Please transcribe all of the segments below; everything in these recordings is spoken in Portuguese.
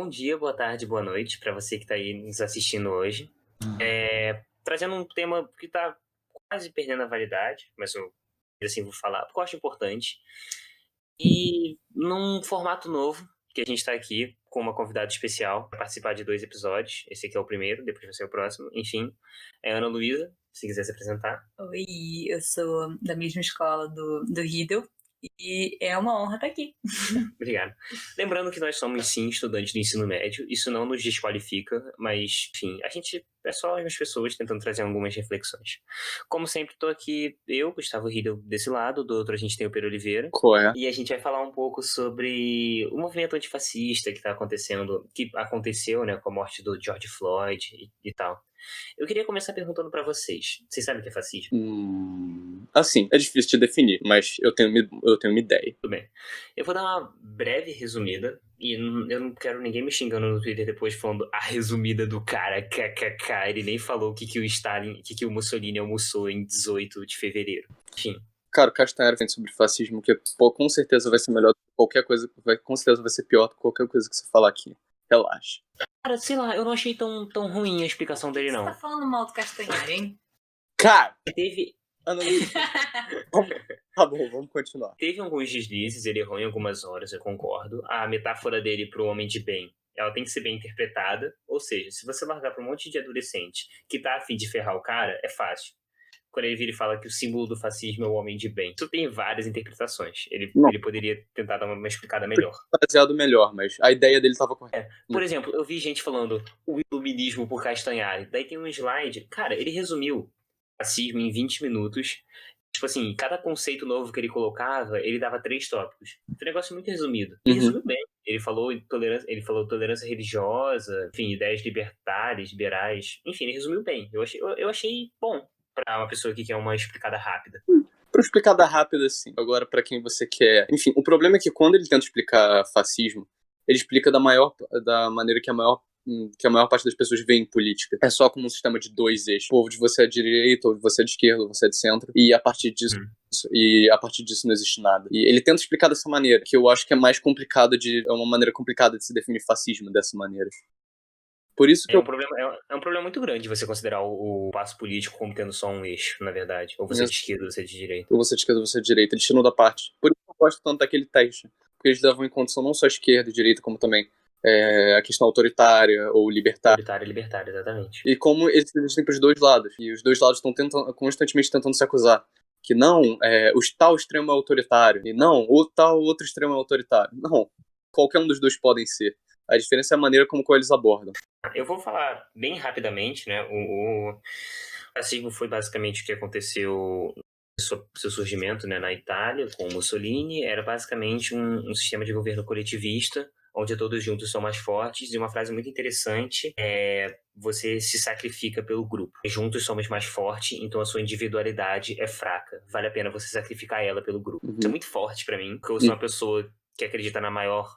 bom dia, boa tarde, boa noite para você que está aí nos assistindo hoje. Trazendo um tema que está quase perdendo a validade, mas eu assim vou falar porque eu acho importante. E num formato novo, que a gente está aqui com uma convidada especial para participar de 2 episódios. Esse aqui é o primeiro, depois vai ser o próximo. Enfim, é a Ana Luísa, se quiser se apresentar. Oi, eu sou da mesma escola do Riddle e é uma honra estar aqui. Obrigado. Lembrando que nós somos, sim, estudantes do ensino médio. Isso não nos desqualifica, mas, enfim, a gente é só as pessoas tentando trazer algumas reflexões. Como sempre, estou aqui, eu, Gustavo Riedel, desse lado, do outro a gente tem o Pedro Oliveira. Qual é? E a gente vai falar um pouco sobre o movimento antifascista que aconteceu, né, com a morte do George Floyd e tal. Eu queria começar perguntando pra vocês. Vocês sabem o que é fascismo? Assim, é difícil de definir, mas eu tenho uma ideia. Tudo bem. Eu vou dar uma breve resumida, e eu não quero ninguém me xingando no Twitter depois falando a resumida do cara, kkk. Ele nem falou o que o Mussolini almoçou em 18 de fevereiro. Enfim. Cara, o Castanheira vem sobre fascismo, que com certeza vai ser melhor do que qualquer coisa, com certeza vai ser pior do que qualquer coisa que você falar aqui. Relaxa. Cara, sei lá, eu não achei tão ruim a explicação dele, não. Você tá falando mal do Castanhari, hein? Cara! Teve... Tá bom, vamos continuar. Teve alguns deslizes, ele errou em algumas horas, eu concordo. A metáfora dele pro homem de bem, ela tem que ser bem interpretada. Ou seja, se você largar pra um monte de adolescente que tá a fim de ferrar o cara, é fácil. Quando ele vira e fala que o símbolo do fascismo é o homem de bem. Isso tem várias interpretações. Ele poderia tentar dar uma explicada melhor. Baseado melhor, mas a ideia dele tava correta. Por exemplo, eu vi gente falando o iluminismo por Castanhari. Daí tem um slide. Cara, ele resumiu fascismo em 20 minutos. Tipo assim, cada conceito novo que ele colocava, ele dava 3 tópicos. Foi um negócio muito resumido. Ele resumiu bem. Ele falou tolerância religiosa, enfim, ideias liberais. Enfim, ele resumiu bem. Eu achei bom pra uma pessoa que quer uma explicada rápida. Pra explicada rápida, sim. Agora, pra quem você quer... Enfim, o problema é que quando ele tenta explicar fascismo, ele explica da maneira que a maior parte das pessoas vê em política. É só como um sistema de 2 eixos. Ou de você é de direita, ou de você é de esquerda, ou você é de centro. E a partir disso... não existe nada. E ele tenta explicar dessa maneira, que eu acho que é mais complicado é uma maneira complicada de se definir fascismo dessa maneira. Por isso que é um problema muito grande você considerar o passo político como tendo só um eixo, na verdade. Ou você é de esquerda, ou você é de direita. Ou você é de esquerda, ou você é de direita. Eles tiram da parte. Por isso que eu gosto tanto daquele teste. Porque eles levam em condição não só a esquerda e direita, como também a questão autoritária ou libertária. Libertária, exatamente. E como eles existem para os dois lados. E os dois lados estão constantemente tentando se acusar. Que não, o tal extremo é autoritário. E não, o tal outro extremo é autoritário. Não, qualquer um dos dois podem ser. A diferença é a maneira como eles abordam. Eu vou falar bem rapidamente, né? O fascismo foi basicamente o que aconteceu seu surgimento, né, na Itália, com Mussolini. Era basicamente um sistema de governo coletivista, onde todos juntos são mais fortes. E uma frase muito interessante é: você se sacrifica pelo grupo. Juntos somos mais fortes, então a sua individualidade é fraca. Vale a pena você sacrificar ela pelo grupo. Isso é muito forte pra mim, porque eu sou uma pessoa que acredita na maior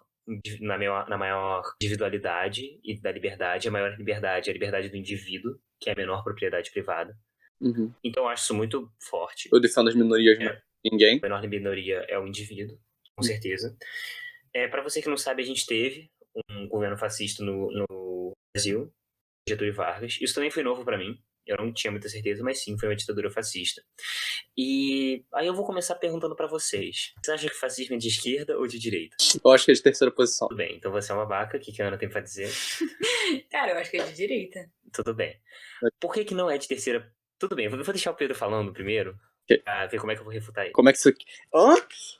individualidade e da liberdade. A maior liberdade é a liberdade do indivíduo, que é a menor propriedade privada. Então eu acho isso muito forte. Eu defendo as minorias, mas ninguém. A menor minoria é o indivíduo, com certeza. Para você que não sabe, a gente teve um governo fascista no Brasil, Getúlio Vargas. Isso também foi novo para mim. Eu não tinha muita certeza, mas sim, foi uma ditadura fascista. E aí eu vou começar perguntando pra vocês. Você acha que fascismo é de esquerda ou de direita? Eu acho que é de terceira posição. Tudo bem, então você é uma babaca. O que a Ana tem pra dizer? Cara, eu acho que é de direita. Tudo bem. Por que não é de terceira? Tudo bem, vou deixar o Pedro falando primeiro. Pra ver como é que eu vou refutar ele. Como é que isso aqui...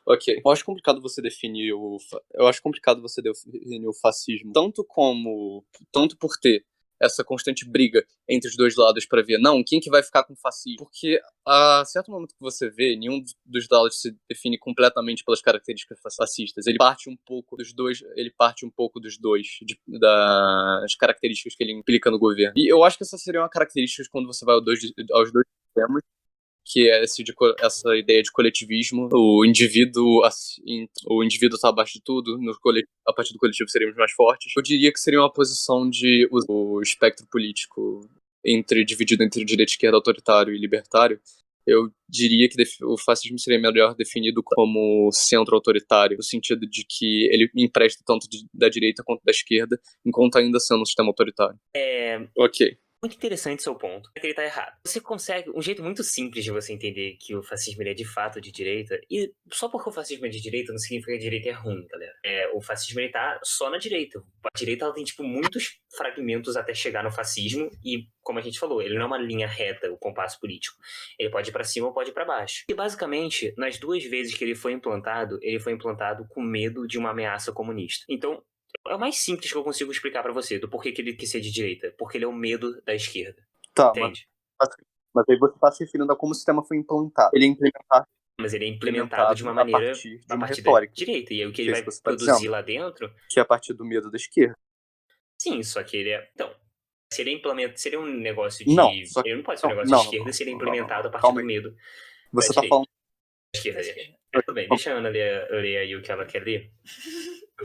Ok. Eu acho complicado você definir o fascismo. Tanto por ter essa constante briga entre os dois lados pra ver, não, quem que vai ficar com o fascismo? Porque a certo momento que você vê, nenhum dos lados se define completamente pelas características fascistas. Ele parte um pouco dos dois, das características que ele implica no governo. E eu acho que essas seriam as características quando você vai aos dois sistemas, que é essa ideia de coletivismo. O indivíduo está abaixo de tudo, a partir do coletivo seríamos mais fortes. Eu diria que seria uma posição de o espectro político dividido entre direita, esquerda, autoritário e libertário. eu diria que o fascismo seria melhor definido como centro-autoritário, no sentido de que ele empresta tanto da direita quanto da esquerda, enquanto ainda sendo um sistema autoritário. Ok. Muito interessante seu ponto. É que ele tá errado. Você consegue... Um jeito muito simples de você entender que o fascismo ele é de fato de direita, e só porque o fascismo é de direita não significa que a direita é ruim, galera. O fascismo ele tá só na direita. A direita ela tem, tipo, muitos fragmentos até chegar no fascismo, e, como a gente falou, ele não é uma linha reta, o compasso político. Ele pode ir pra cima ou pode ir pra baixo. E, basicamente, nas 2 vezes que ele foi implantado com medo de uma ameaça comunista. Então, é o mais simples que eu consigo explicar pra você do porquê que ele quis ser de direita. Porque ele é o medo da esquerda. Tá, Entende? mas aí você está se referindo a como o sistema foi implantado. Ele é implementado. Mas ele é implementado de uma maneira a partir de a uma partir retórica. da direita. E aí o que Que ele é vai isso que você tá produzir dizendo. lá dentro... Que é a partir do medo da esquerda. Sim, só que ele é... Então, se ele seria um negócio de... Não, só que... Ele não pode ser um negócio não, de esquerda se ele é implementado a partir calma do aí. medo Você da tá direita. falando... Da esquerda, aliás. Tudo bem, deixa a Ana ler aí o que ela quer ler.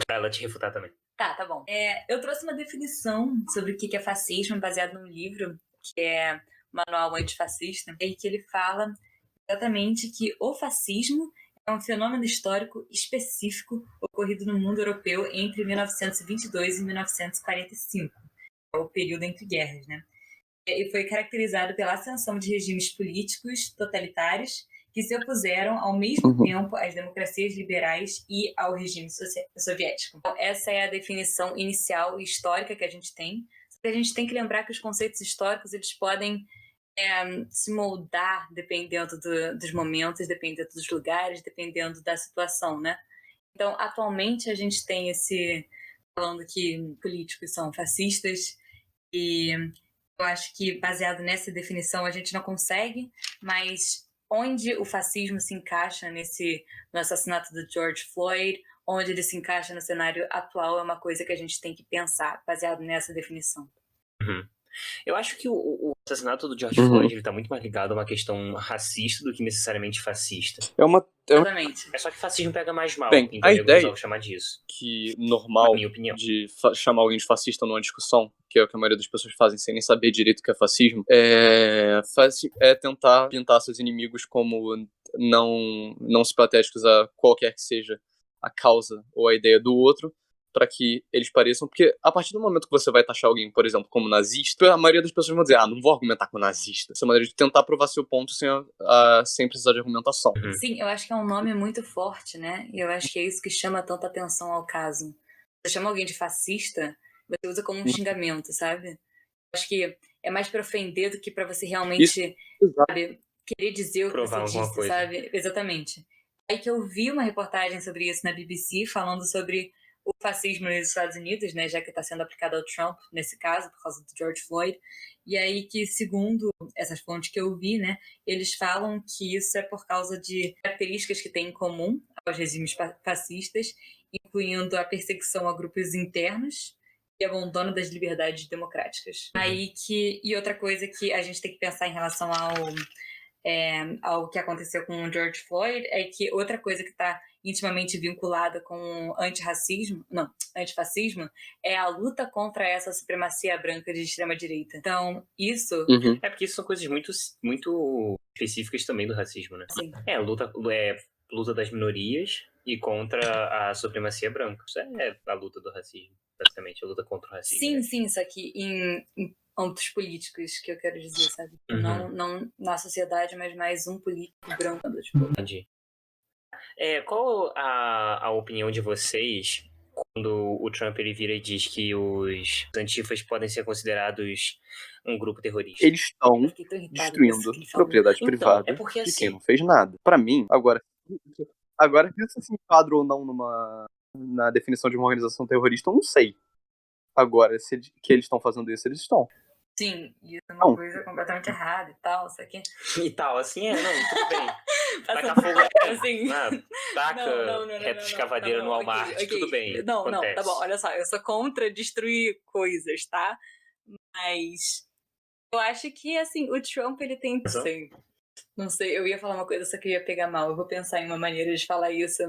Pra ela te refutar também. Tá bom. Eu trouxe uma definição sobre o que é fascismo baseado num livro que é Manual Antifascista, em que ele fala exatamente que o fascismo é um fenômeno histórico específico ocorrido no mundo europeu entre 1922 e 1945, é o período entre guerras, né? E foi caracterizado pela ascensão de regimes políticos totalitários que se opuseram ao mesmo tempo às democracias liberais e ao regime soviético. Então, essa é a definição inicial e histórica que a gente tem. A gente tem que lembrar que os conceitos históricos eles podem se moldar dependendo dos momentos, dependendo dos lugares, dependendo da situação, né? Então, atualmente a gente tem falando que políticos são fascistas e eu acho que baseado nessa definição a gente não consegue, mas onde o fascismo se encaixa no assassinato do George Floyd, onde ele se encaixa no cenário atual é uma coisa que a gente tem que pensar baseado nessa definição. Eu acho que o assassinato do George Floyd ele tá muito mais ligado a uma questão racista do que necessariamente fascista. Exatamente. É só que fascismo pega mais mal. Bem, então a eu ideia resolvo chamar disso. Que normal Na minha opinião. de chamar alguém de fascista numa discussão, que é o que a maioria das pessoas fazem sem nem saber direito o que é fascismo, é tentar pintar seus inimigos como não simpatéticos a qualquer que seja a causa ou a ideia do outro, para que eles pareçam, porque a partir do momento que você vai taxar alguém, por exemplo, como nazista, a maioria das pessoas vão dizer, não vou argumentar com nazista. Essa é a maneira de tentar provar seu ponto sem precisar de argumentação. Sim, eu acho que é um nome muito forte, né? E eu acho que é isso que chama tanta atenção ao caso. Você chama alguém de fascista, você usa como um xingamento, sabe? Eu acho que é mais pra ofender do que pra você realmente, sabe, querer dizer o que Provar você alguma disse, coisa. sabe? Exatamente. Aí que eu vi uma reportagem sobre isso na BBC, falando sobre o fascismo nos Estados Unidos, né, já que está sendo aplicado ao Trump, nesse caso, por causa do George Floyd, e aí que, segundo essas fontes que eu vi, né, eles falam que isso é por causa de características que têm em comum aos regimes fascistas, incluindo a perseguição a grupos internos e abandono das liberdades democráticas. E outra coisa que a gente tem que pensar em relação ao que aconteceu com o George Floyd é que outra coisa que está intimamente vinculada com antifascismo é a luta contra essa supremacia branca de extrema-direita. Então, isso... É porque isso são coisas muito, muito específicas também do racismo, né? Sim. Luta das minorias e contra a supremacia branca. Isso é a luta do racismo, basicamente, a luta contra o racismo. Sim, né? sim, isso aqui em âmbitos políticos, que eu quero dizer, sabe? Não na sociedade, mas mais um político branco. Tipo. Entendi. Qual a opinião de vocês quando o Trump ele vira e diz que os antifas podem ser considerados um grupo terrorista? Eles estão destruindo propriedade privada é porque, de assim, quem não fez nada. Pra mim, agora se isso se enquadra ou não na definição de uma organização terrorista, eu não sei. Agora, que eles estão fazendo isso, eles estão. Sim, isso é uma coisa completamente errada e tal, isso aqui. E tal, assim, não, tudo bem. Taca fogo, assim. taca reto de escavadeira no Walmart, okay. tudo bem. Não, tá bom, olha só, eu sou contra destruir coisas, tá? Mas eu acho que, assim, o Trump, ele tem... Não sei, eu ia falar uma coisa, só que eu ia pegar mal. Eu vou pensar em uma maneira de falar isso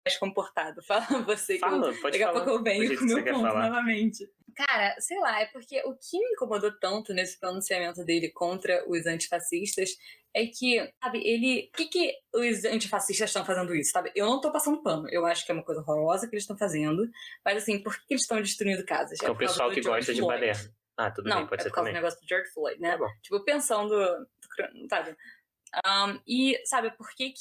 mais comportado. Fala você, daqui a pouco eu venho com o meu ponto novamente. Cara, sei lá, é porque o que me incomodou tanto nesse pronunciamento dele contra os antifascistas é que, sabe, por que os antifascistas estão fazendo isso, sabe? Eu não tô passando pano. Eu acho que é uma coisa horrorosa que eles estão fazendo. Mas, assim, por que eles estão destruindo casas? É o pessoal que gosta de baderna. Ah, tudo bem, Não, pode é ser por causa do também. negócio do George Floyd, né? Tá bom. Tipo, pensando, sabe? E, sabe, por que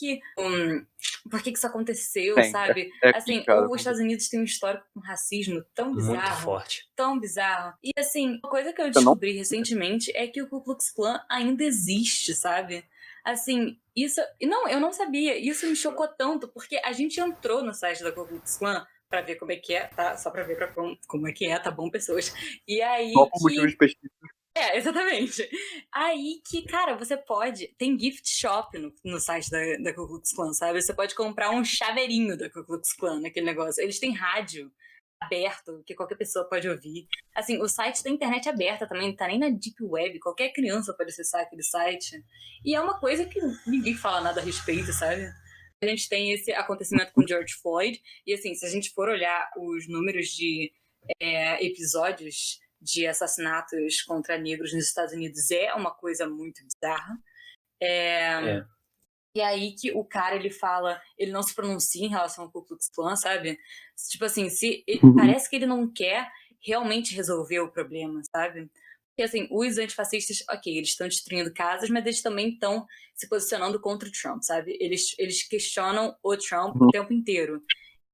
isso aconteceu, sabe? Assim, complicado. os Estados Unidos têm um histórico com racismo tão bizarro. Muito forte. Tão bizarro. E, assim, uma coisa que eu descobri recentemente é que o Ku Klux Klan ainda existe, sabe? Assim, isso... Não, eu não sabia. Isso me chocou tanto, porque a gente entrou no site da Ku Klux Klan pra ver como é que é, tá? Só pra ver como é que é, tá bom, pessoas? E aí Só por motivos de pesquisa. exatamente. Aí que, cara, você pode... Tem gift shop no site da Ku Klux Klan, sabe? Você pode comprar um chaveirinho da Ku Klux Klan naquele negócio. Eles têm rádio aberto, que qualquer pessoa pode ouvir. Assim, o site tem internet aberta também, não tá nem na Deep Web. Qualquer criança pode acessar aquele site. E é uma coisa que ninguém fala nada a respeito, sabe? A gente tem esse acontecimento com George Floyd. E, assim, se a gente for olhar os números de episódios de assassinatos contra negros nos Estados Unidos, é uma coisa muito bizarra. E aí que o cara, ele fala, ele não se pronuncia em relação ao Ku Klux Klan, sabe? Tipo assim, parece que ele não quer realmente resolver o problema, sabe? Porque assim, os antifascistas, ok, eles estão destruindo casas, mas eles também estão se posicionando contra o Trump, sabe? Eles questionam o Trump o tempo inteiro.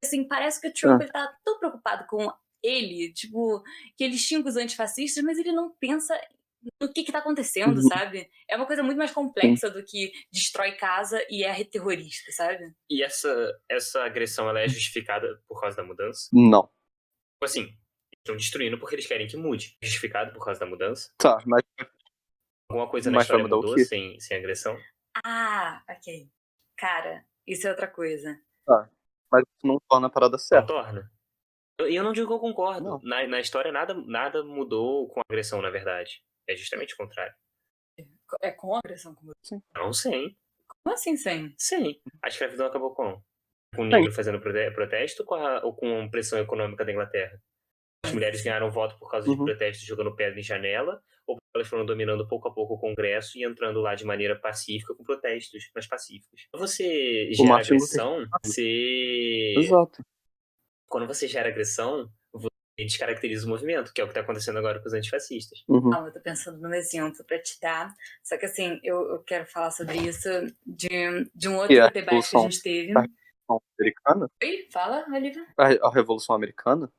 Assim, parece que o Trump ele tá tão preocupado com ele, tipo, que ele xinga os antifascistas, mas ele não pensa no que tá acontecendo, sabe? É uma coisa muito mais complexa do que destrói casa e é terrorista, sabe? E essa agressão, ela é justificada por causa da mudança? Não. Tipo assim, estão destruindo porque eles querem que mude. Justificado por causa da mudança? Tá, mas Alguma coisa na Mas vai história mudar o mudou quê? sem agressão? Ok. Cara, isso é outra coisa. Tá. Mas isso não torna a parada Não certa. torna? Eu não digo que eu concordo. Não. Na história nada mudou com a agressão, na verdade. É justamente o contrário. É com agressão? Não, sim. Como assim, sem? Sim. A escravidão acabou com o negro fazendo protesto ou com pressão econômica da Inglaterra? As mulheres ganharam voto por causa de protestos jogando pedra em janela, ou elas foram dominando pouco a pouco o Congresso e entrando lá de maneira pacífica com protestos, mas pacíficos. Quando você gera agressão, Exato. quando você gera agressão, você descaracteriza o movimento, que é o que está acontecendo agora com os antifascistas. Eu tô pensando num exemplo pra te dar, só que assim, eu quero falar sobre isso de um outro debate que a gente teve. A Revolução Americana? Oi, fala, Olivia. A Revolução Americana?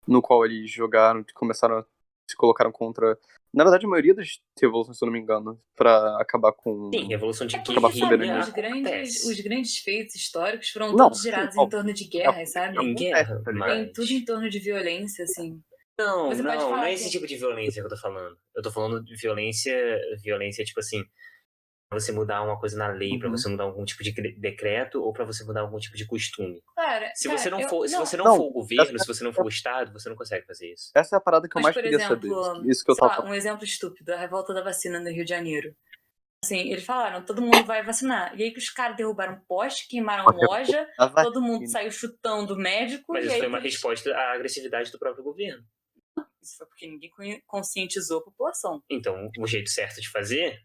No qual eles se colocaram contra... Na verdade, a maioria das revoluções, se eu não me engano, pra acabar com... Sim, Revolução de acabar com a soberania. Os grandes feitos históricos foram todos girados em torno de guerras, sabe? Em guerra, Tem tudo em torno de violência, assim. Não é esse tipo de violência que eu tô falando. Eu tô falando de violência tipo assim, pra você mudar uma coisa na lei, pra você mudar algum tipo de decreto ou pra você mudar algum tipo de costume. Se você não for o governo, se você não for o Estado, você não consegue fazer isso. Essa é a parada que eu mais queria saber. Isso que eu tava... um exemplo estúpido, a revolta da vacina no Rio de Janeiro. Assim, eles falaram, todo mundo vai vacinar. E aí que os caras derrubaram poste, queimaram loja, todo mundo saiu chutando o médico. Mas isso foi uma resposta à agressividade do próprio governo. Isso foi porque ninguém conscientizou a população. Então, o jeito certo de fazer,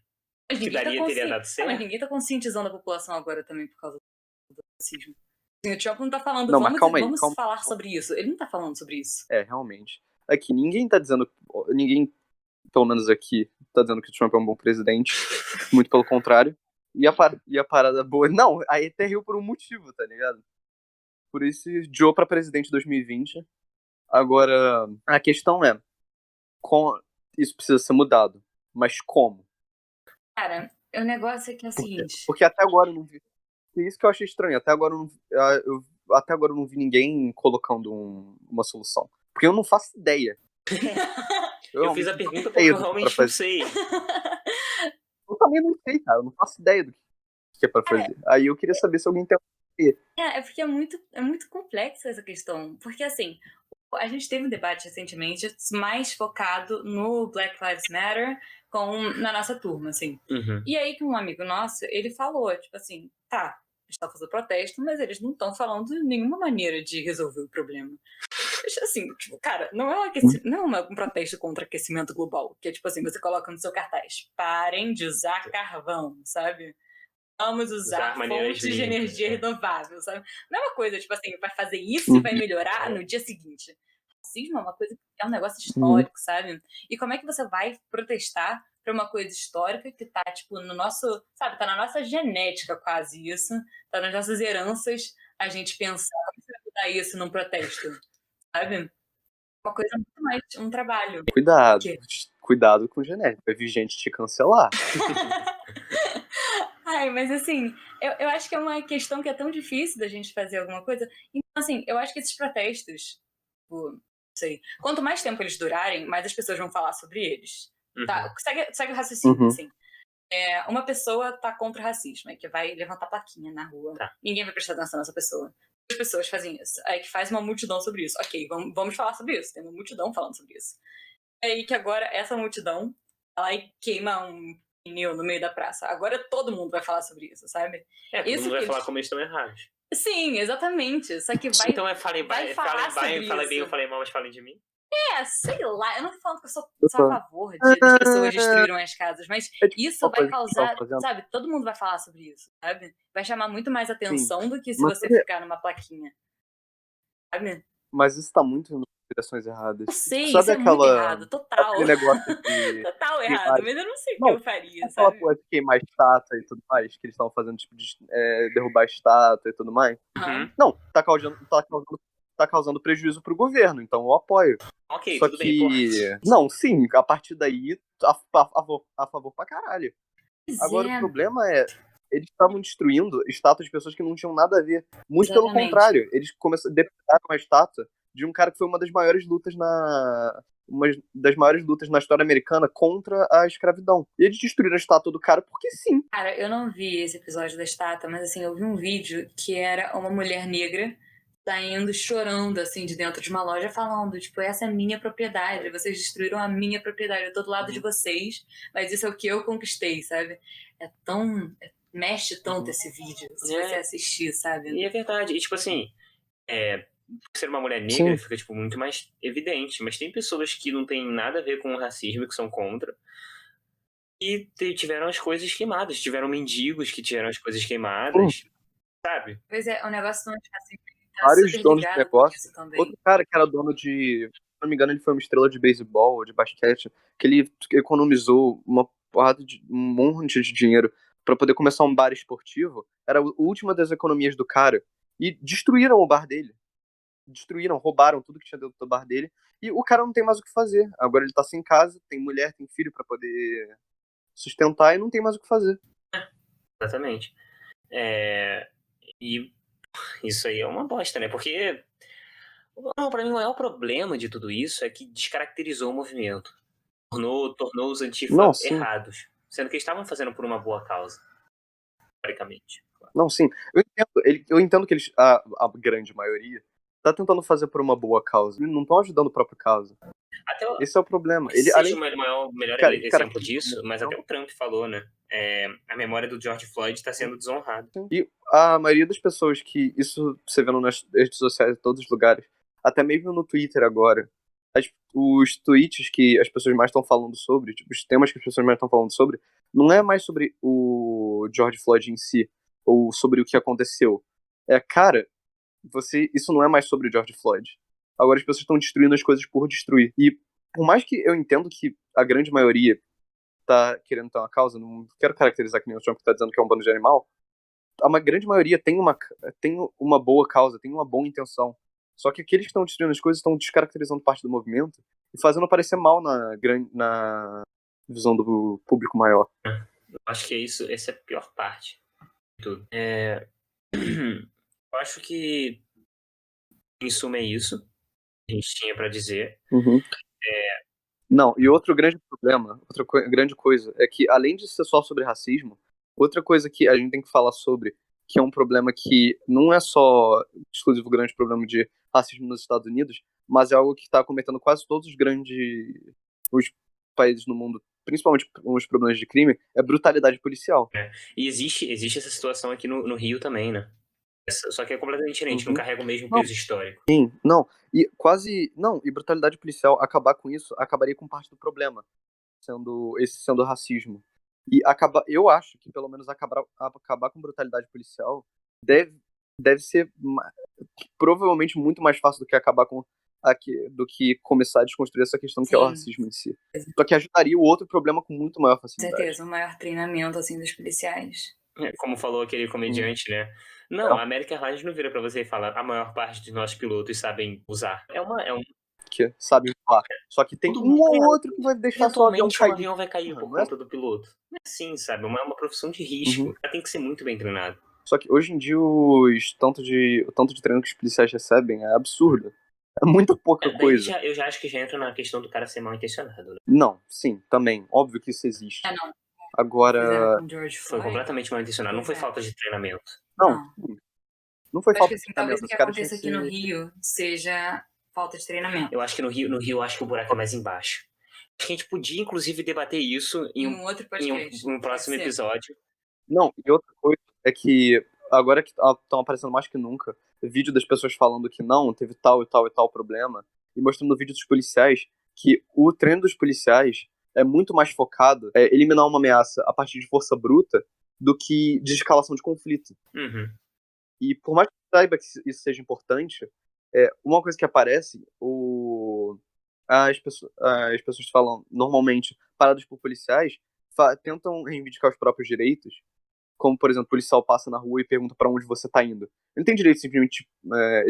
que teria dado certo. Mas ninguém tá conscientizando a população agora também por causa do racismo. O Trump não tá falando, vamos falar sobre isso. Ele não tá falando sobre isso. É, realmente. Aqui, ninguém tá dizendo... Ninguém, pelo menos aqui, tá dizendo que o Trump é um bom presidente. Muito pelo contrário. E a parada boa... Não, aí até riu por um motivo, tá ligado? Por isso, Joe pra presidente de 2020. Agora, a questão é... Isso precisa ser mudado. Mas como? Cara, o negócio é que é o seguinte... Porque até agora eu não vi... Isso que eu achei estranho. Até agora eu não vi ninguém colocando uma solução. Porque eu não faço ideia. Eu fiz a pergunta porque eu realmente não sei. Eu também não sei, cara. Eu não faço ideia do que é pra fazer. Aí eu queria saber se alguém tem... É porque é muito complexa essa questão. Porque, assim, a gente teve um debate recentemente mais focado no Black Lives Matter na nossa turma, assim. E aí que um amigo nosso, ele falou, tipo assim, tá, a gente tá fazendo protesto, mas eles não estão falando de nenhuma maneira de resolver o problema. assim, tipo, cara, não é um protesto contra aquecimento global, que é tipo assim, você coloca no seu cartaz, parem de usar carvão, sabe? Vamos usar maneiras fontes de limpas, energia é. renovável, sabe? Não é uma coisa, tipo assim, vai fazer isso e vai melhorar É. no dia seguinte. Racismo é uma coisa, é um negócio Uhum. histórico, sabe? E como é que você vai protestar pra uma coisa histórica que tá, tipo, no nosso, sabe, tá na nossa genética quase isso, tá nas nossas heranças a gente pensar, como você vai mudar isso num protesto, sabe? Uma coisa muito mais, um trabalho. Cuidado. Que- Cuidado com genética. Vai vir gente te cancelar. Ai, mas assim, eu acho que é uma questão que é tão difícil da gente fazer alguma coisa. Então, assim, eu acho que esses protestos, tipo, não sei, quanto mais tempo eles durarem, mais as pessoas vão falar sobre eles. Tá? Segue o raciocínio, Uhum. assim. Uma pessoa tá contra o racismo, que vai levantar plaquinha na rua. Tá. Ninguém vai prestar atenção nessa pessoa. As pessoas fazem isso. Aí que faz uma multidão sobre isso. Ok, vamos falar sobre isso. Tem uma multidão falando sobre isso. Aí que agora essa multidão, ela queima um pneu no meio da praça. Agora todo mundo vai falar sobre isso, sabe? Todo Isso mundo vai que falar eles- como eles estão errados. Sim, exatamente. Só que vai, Então falem vai falar sobre falem bem isso. ou falem mal, mas falem de mim. Sei lá, eu não tô falando que eu sou a favor das pessoas destruírem as casas, mas É tipo isso uma vai coisa que eles estão causar, fazendo. sabe? Todo mundo vai falar sobre isso, sabe? Vai chamar muito mais Sim. atenção do que se Mas você sabe- ficar numa plaquinha, sabe? Mas isso tá muito em direções erradas. Eu sei, Sabe isso é muito errado, total. aquele negócio de Total errado, queimar. mas eu não sei o que Não, eu faria, aquela sabe? coisa de queimar estátua e tudo mais, que eles estavam fazendo, tipo, de derrubar estátua e tudo mais. Aham. Não, tá causando prejuízo pro governo, então eu apoio. Ok, Só tudo bem, porra. que. Não, sim, a partir daí, a favor pra caralho. Pois Agora o é, problema é. Eles estavam destruindo estátuas de pessoas que não tinham nada a ver. Muito pelo exatamente. contrário. Eles começaram a depredaram a estátua de um cara que foi uma das maiores lutas na história americana contra a escravidão. E eles destruíram a estátua do cara porque sim. Cara, eu não vi esse episódio da estátua, mas assim, eu vi um vídeo que era uma mulher negra saindo chorando, assim, de dentro de uma loja, falando, tipo, essa é a minha propriedade, vocês destruíram a minha propriedade, eu tô do lado de vocês, mas isso é o que eu conquistei, sabe? Mexe tanto esse vídeo, se você assistir, sabe? E é verdade. E tipo assim, ser uma mulher Sim. negra fica tipo muito mais evidente, mas tem pessoas que não tem nada a ver com o racismo, que são contra, e tiveram as coisas queimadas, tiveram mendigos que tiveram as coisas queimadas, sabe? Pois é, o negócio não é assim, tá Vários super donos de ligado com negócio. isso também. Outro cara que era dono de. Se não me engano, ele foi uma estrela de beisebol ou de basquete, que ele economizou um monte de dinheiro pra poder começar um bar esportivo. Era a última das economias do cara. E destruíram o bar dele. Roubaram tudo que tinha dentro do bar dele. E o cara não tem mais o que fazer. Agora ele tá sem casa, tem mulher, tem filho pra poder sustentar e não tem mais o que fazer. Exatamente. E isso aí é uma bosta, né? Porque pra mim o maior problema de tudo isso é que descaracterizou o movimento. Tornou os antifa Não, sim. errados. Sendo que eles estavam fazendo por uma boa causa, teoricamente. Não, sim. Eu entendo que eles, a grande maioria, tá tentando fazer por uma boa causa. Eles não estão ajudando a própria causa. Até Esse é o problema. Ele Além seja o melhor cara, exemplo disso, mas até o Trump falou, né? A memória do George Floyd está sendo desonrada. E a maioria das pessoas que isso você vê nas redes sociais em todos os lugares, até mesmo no Twitter agora, os tweets que as pessoas mais estão falando sobre, tipo, os temas que as pessoas mais estão falando sobre, não é mais sobre o George Floyd em si, ou sobre o que aconteceu. Cara, isso não é mais sobre o George Floyd. Agora as pessoas estão destruindo as coisas por destruir. E por mais que eu entendo que a grande maioria tá querendo ter uma causa, não quero caracterizar que nem o Trump tá dizendo que é um bando de animal, a grande maioria tem uma boa causa, tem uma boa intenção. Só que aqueles que estão destruindo as coisas estão descaracterizando parte do movimento e fazendo parecer mal na visão do público maior. Eu acho que essa é a pior parte de tudo. Eu acho que, em suma, é isso que a gente tinha pra dizer. Uhum. Não, e outro grande problema, grande coisa, é que além de ser só sobre racismo, outra coisa que a gente tem que falar sobre, que é um problema que não é só exclusivo o grande problema de racismo nos Estados Unidos, mas é algo que está acometendo quase todos os países no mundo, principalmente os problemas de crime, é brutalidade policial. E existe essa situação aqui no Rio também, né? Só que é completamente diferente, não Uhum. carrega o mesmo Não. peso histórico. Sim, não. E quase. Não, e brutalidade policial, acabar com isso, acabaria com parte do problema, sendo racismo. E eu acho que pelo menos acabar com brutalidade policial deve ser provavelmente muito mais fácil do que acabar com do que começar a desconstruir essa questão que é o Sim. racismo em si. Só que ajudaria o outro problema com muito maior Com facilidade. certeza, o maior treinamento, assim, dos policiais. Como falou aquele comediante, né? Não, a American Airlines não vira pra você e fala a maior parte dos nossos pilotos sabem usar. É um... Que sabe voar. Só que tem um ou outro que vai deixar seu avião Eventualmente um cair. avião vai cair por Não é conta do piloto. Não é assim, sabe? É uma profissão de risco. Ela tem que ser muito bem treinado. Só que hoje em dia o tanto de treino que os policiais recebem é absurdo. É muita pouca Daí coisa. eu já acho que já entra na questão do cara ser mal intencionado, né? Não, sim, também. Óbvio que isso existe. Não. Fizeram Agora. com George Foi Floyd. completamente mal intencionado. Não foi Pois é. falta de treinamento. Não foi Acho falta que de assim, talvez treinamento. o que Os caras tinham aconteça que aqui no ser. Rio seja falta de treinamento. Eu acho que no Rio acho que o buraco é mais embaixo. Acho que a gente podia, inclusive, debater isso Em um outro podcast. em um próximo Pode ser. episódio. Não, e outra coisa é que agora que estão aparecendo mais que nunca vídeo das pessoas falando que não, teve tal e tal e tal problema, e mostrando vídeo dos policiais que o treino dos policiais é muito mais focado em eliminar uma ameaça a partir de força bruta do que de escalação de conflito. Uhum. E por mais que eu saiba que isso seja importante, uma coisa que aparece, as pessoas falam normalmente paradas por policiais, tentam reivindicar os próprios direitos, como, por exemplo, o policial passa na rua e pergunta pra onde você tá indo. Ele não tem direito de simplesmente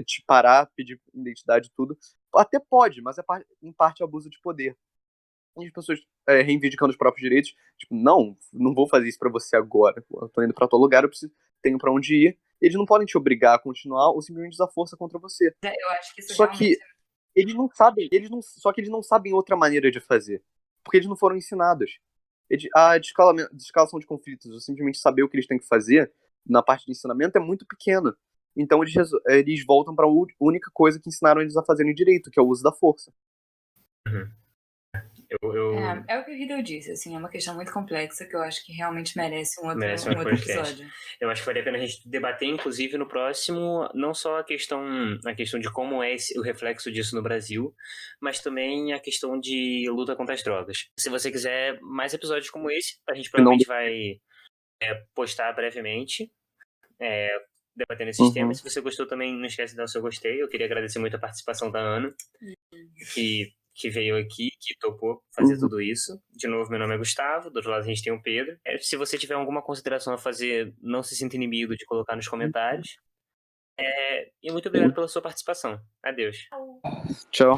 te parar, pedir identidade e tudo. Até pode, mas em parte é abuso de poder. E as pessoas reivindicando os próprios direitos, tipo, não vou fazer isso pra você agora. Eu tô indo pra teu lugar, tenho pra onde ir. Eles não podem te obrigar a continuar ou simplesmente usar força contra você. Eu acho que isso Só realmente que eles não sabem, só que eles não sabem outra maneira de fazer, porque eles não foram ensinados. A escalação de conflitos, ou simplesmente saber o que eles têm que fazer na parte de ensinamento é muito pequena. Então eles voltam para a única coisa que ensinaram eles a fazerem direito, que é o uso da força. Uhum. É o que o Riddle disse, assim, é uma questão muito complexa que eu acho que realmente merece um outro podcast. episódio. Eu acho que vale a pena a gente debater, inclusive, no próximo, não só a questão de como é o reflexo disso no Brasil, mas também a questão de luta contra as drogas. Se você quiser mais episódios como esse, a gente provavelmente vai postar brevemente, debatendo esses temas. Se você gostou também, não esquece de dar o seu gostei. Eu queria agradecer muito a participação da Ana, que veio aqui, que topou fazer tudo isso. De novo, meu nome é Gustavo, do outro lado a gente tem o Pedro. Se você tiver alguma consideração a fazer, não se sinta inibido de colocar nos comentários. E muito obrigado pela sua participação. Adeus. Tchau.